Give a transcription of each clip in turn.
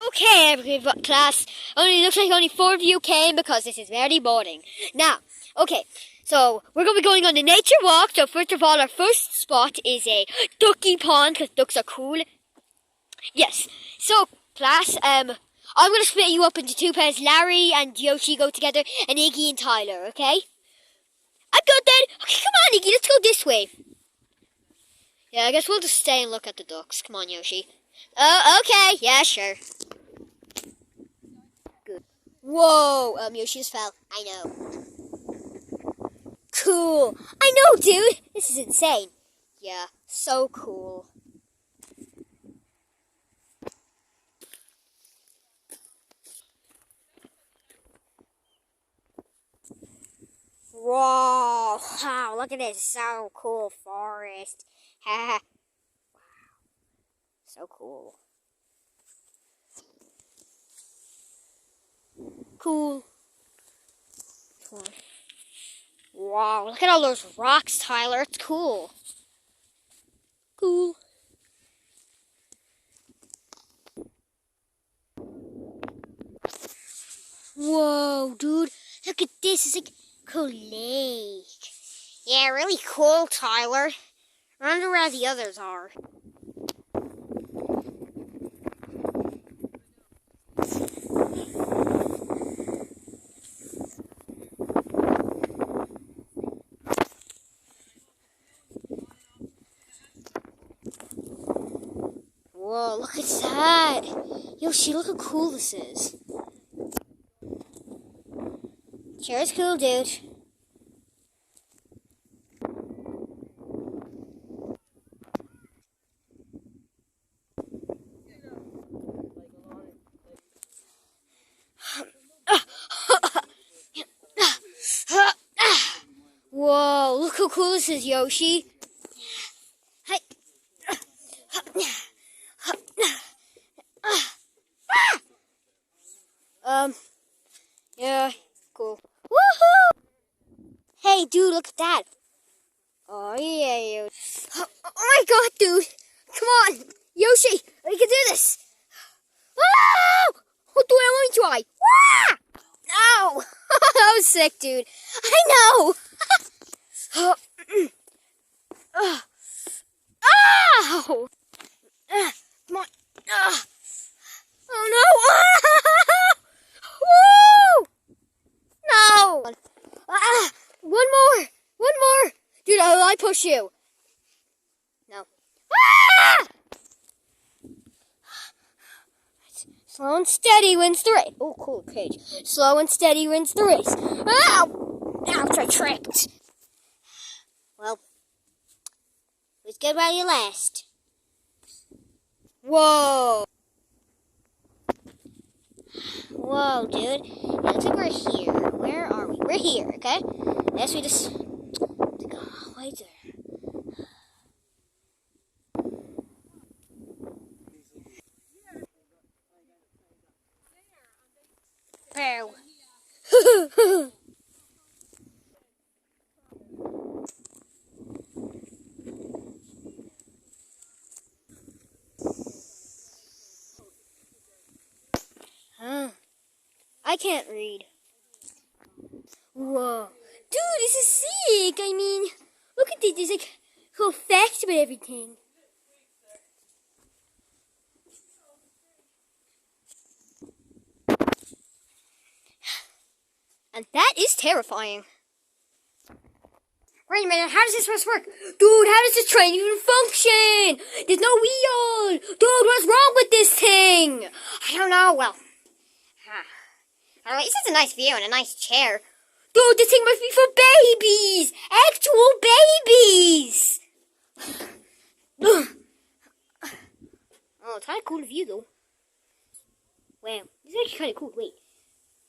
Okay, class. Only looks like only 4 of you came because this is very boring. Now, okay, so we're going to be going on a nature walk. So first of all, our first spot is a ducky pond because ducks are cool. Yes. So class, I'm going to split you up into 2 pairs. Larry and Yoshi go together, and Iggy and Tyler. Okay. I'm good then. Okay, come on, Iggy. Let's go this way. Yeah, I guess we'll just stay and look at the ducks. Come on, Yoshi. Oh, okay. Yeah, sure. Good. Whoa, Yoshi just fell. I know. Cool. I know, dude. This is insane. Yeah, so cool. Whoa, wow, look at this. So cool forest. Wow. So cool. Cool. Wow, look at all those rocks, Tyler. It's cool. Cool. Whoa, dude. Look at this. It's like a cool lake. Yeah, really cool, Tyler. I wonder where the others are. Whoa, look at that. Yoshi, look how cool this is. Sure is cool, dude. Whoa, look how cool this is, Yoshi. Hi. Yeah, cool. Woohoo! Hey, dude, look at that. Oh, yeah, Yoshi. Oh my god, dude. Come on. Yoshi, we can do this. Woo! Oh, dude, I want to try. Wah! Ow! That was sick, dude. I know. Ow! Come on. Oh no! Woo! No! One more! One more! Dude, I push you. No. Slow and steady wins the race. Oh, cool cage. Slow and steady wins the race. Ow! Ouch, I tricked. Well, who's good while you last? Whoa! Whoa, dude. It looks like we're here. Where are we? We're here, okay? Yes, we just... Oh, wait there. Ow. I can't read. Whoa. Dude, this is sick. I mean, look at this. There's like cool facts about everything. And that is terrifying. Wait a minute, how does this supposed to work? Dude, how does this train even function? There's no wheel. Dude, what's wrong with this thing? I don't know. Well, at least it's a nice view and a nice chair. Dude, this thing must be for babies! Actual babies! Oh, it's kind of cool view though. Wow, this is actually kind of cool. Wait,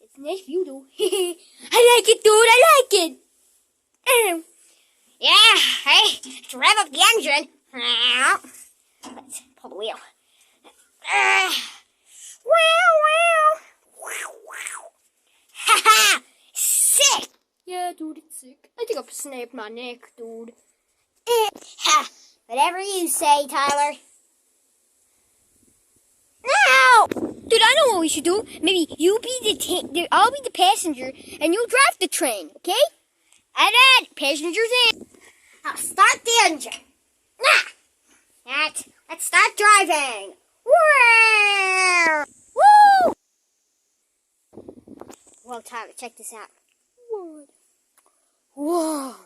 it's a nice view though. I like it, dude, I like it! Yeah, hey, let's rev up the engine. Let's pull the wheel. Haha! Sick! Yeah, dude, it's sick. I think I've snapped my neck, dude. Ha! Whatever you say, Tyler. No! Dude, I what we should do? Maybe you be I'll be the passenger, and you drive the train, okay? And then, passengers in. Now, start the engine. Let's start driving. Woo! Well, Tyler, check this out. Whoa.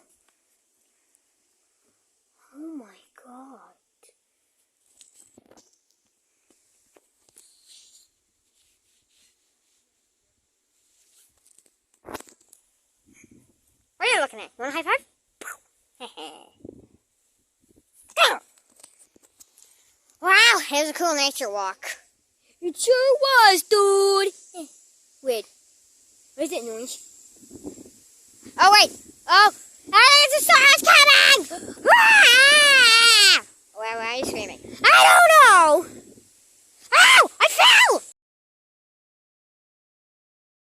Oh my God. What are you looking at? You want a high five? Go! Wow, it was a cool nature walk. It sure was, dude. Wait, where's that noise? Oh, wait. Oh, there's a sirens coming! Why are you screaming? I don't know! Ow! I fell!